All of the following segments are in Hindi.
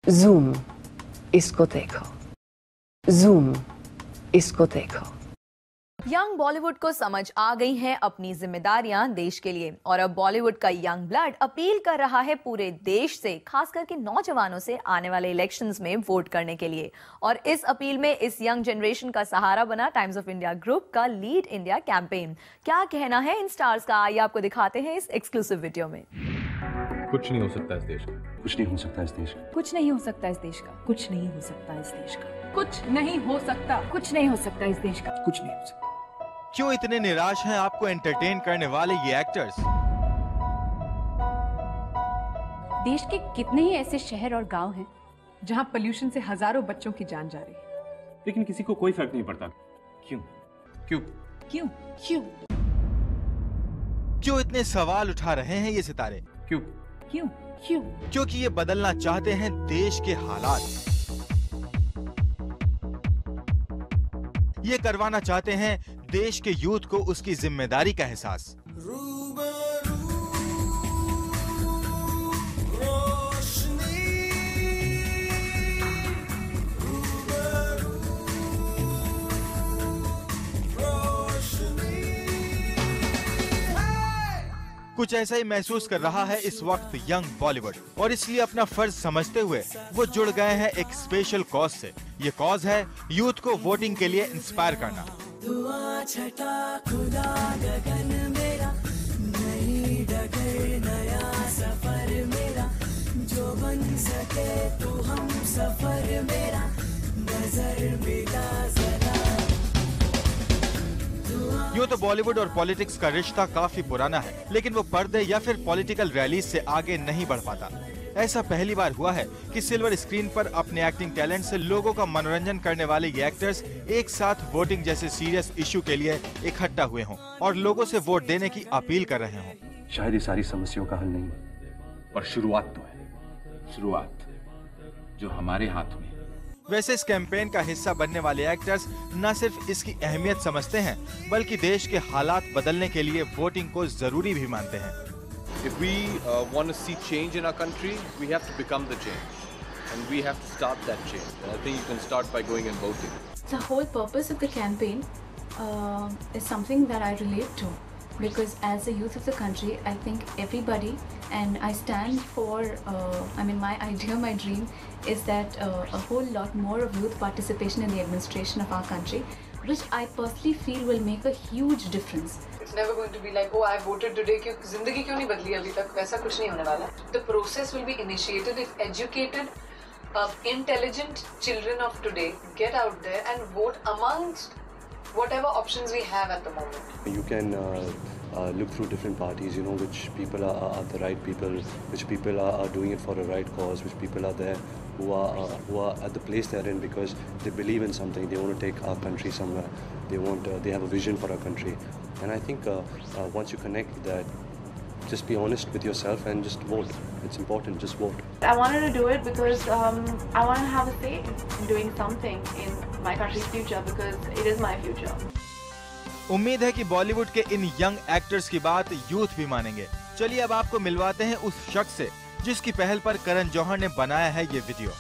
Zoom, इसको देखो। Zoom, इसको देखो। यंग बॉलीवुड को समझ आ गई हैं अपनी जिम्मेदारियां देश के लिए और अब बॉलीवुड का यंग ब्लड अपील कर रहा है पूरे देश से, खास करके नौजवानों से आने वाले इलेक्शंस में वोट करने के लिए। और इस अपील में इस यंग जनरेशन का सहारा बना टाइम्स ऑफ इंडिया ग्रुप का लीड इंडिया कैंपेन। क्या कहना है इन स्टार्स का, आइए आपको दिखाते हैं इस एक्सक्लूसिव वीडियो में। कुछ नहीं हो सकता इस देश का, कुछ नहीं हो सकता इस देश का, कुछ नहीं हो सकता इस देश का, कुछ नहीं हो सकता इस देश का, कुछ नहीं हो सकता, कुछ नहीं हो सकता इस देश का, कुछ नहीं हो सकता। क्यों इतने निराश हैं आपको एंटरटेन करने वाले ये एक्टर्स? देश के कितने ही ऐसे शहर और गांव हैं जहां पोल्यूशन से हजारों बच्चों की जान जा रही है, लेकिन किसी को कोई फर्क नहीं पड़ता। क्यों? क्यों? क्यों? क्यों? क्यों इतने सवाल उठा रहे हैं ये सितारे? क्यों? क्यों? क्यों? क्योंकि ये बदलना चाहते हैं देश के हालात। ये करवाना चाहते हैं देश के यूथ को उसकी जिम्मेदारी का एहसास। कुछ ऐसा ही महसूस कर रहा है इस वक्त यंग बॉलीवुड, और इसलिए अपना फर्ज समझते हुए वो जुड़ गए हैं एक स्पेशल कॉज से। ये कॉज है यूथ को वोटिंग के लिए इंस्पायर करना। दुआ छटा खुदा गगन मेरा, नई डगर नया सफर मेरा, जो बन सके तो हम सफर मेरा, नजर मिला जरा। यूँ तो बॉलीवुड और पॉलिटिक्स का रिश्ता काफी पुराना है, लेकिन वो पर्दे या फिर पॉलिटिकल रैलीज से आगे नहीं बढ़ पाता। ऐसा पहली बार हुआ है कि सिल्वर स्क्रीन पर अपने एक्टिंग टैलेंट से लोगों का मनोरंजन करने वाले ये एक्टर्स एक साथ वोटिंग जैसे सीरियस इशू के लिए इकट्ठा हुए हों और लोगों से वोट देने की अपील कर रहे हों। शायद ये सारी समस्याओं का हल नहीं है, और शुरुआत तो है, शुरुआत जो हमारे हाथ में। वैसे इस कैंपेन का हिस्सा बनने वाले एक्टर्स न सिर्फ इसकी अहमियत समझते हैं, बल्कि देश के हालात बदलने के लिए वोटिंग को जरूरी भी मानते हैं। If we want to see change in our country, we have to become the change, and we have to start that change. And I think you can start by going and voting. The whole purpose of the campaign is something that I relate to, because as the youth of the country, I think everybody, and I stand for, my idea, my dream is that a whole lot more of youth participation in the administration of our country, which I personally feel will make a huge difference. It's never going to be like, oh, I voted today, क्यों जिंदगी क्यों नहीं बदली अभी तक, वैसा कुछ नहीं होने वाला। The process will be initiated if educated, intelligent children of today get out there and vote amongst whatever options we have at the moment. You can look through different parties, which people are the right people, which people are doing it for a right cause, which people are there who are at the place they're in because they believe in something. They want to take our country somewhere. They have a vision for our country, and I think once you connect with that, just be honest with yourself and just vote. It's important, just vote. I wanted to do it because I want to have a say in doing something in my country's future, because it is my future. उम्मीद है कि बॉलीवुड के इन यंग एक्टर्स की बात यूथ भी मानेंगे। चलिए अब आपको मिलवाते हैं उस शख्स से जिसकी पहल पर करण जौहर ने बनाया है ये वीडियो।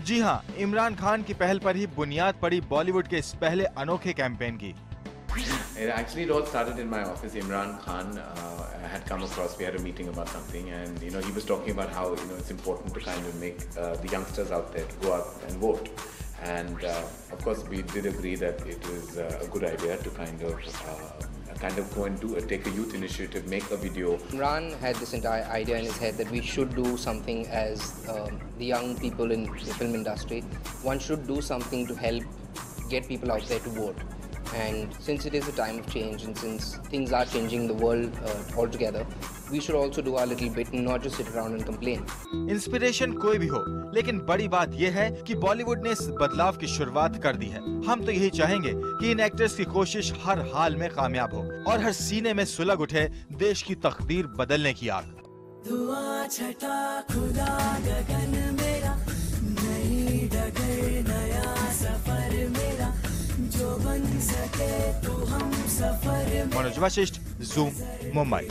जी हाँ, इमरान खान की पहल पर ही बुनियाद पड़ी बॉलीवुड के इस पहले अनोखे कैंपेन की। Actually, it all started in my office. Imran Khan had come across. We had a meeting about something, and he was talking about how it's important to kind of make the youngsters out there go out and vote. And of course, we did agree that it was a good idea to kind of go and take a youth initiative, make a video. Imran had this entire idea in his head that we should do something as the young people in the film industry. One should do something to help get people out there to vote. And since it is a time of change, and since things are changing the world altogether, we should also do our little bit and not just sit around and complain. Inspiration कोई भी हो, लेकिन बड़ी बात यह है कि बॉलीवुड ने इस बदलाव की शुरुआत कर दी है। हम तो यही चाहेंगे कि इन एक्टर्स की कोशिश हर हाल में कामयाब हो और हर सीने में सुलग उठे देश की तकदीर बदलने की आग। दुआ छटा खुदा गगन मेरा, नई डगर नया सफर मेरा, जो बन सके तो हम सफर। मनोज वशिष्ठ, ज़ूम, मुंबई।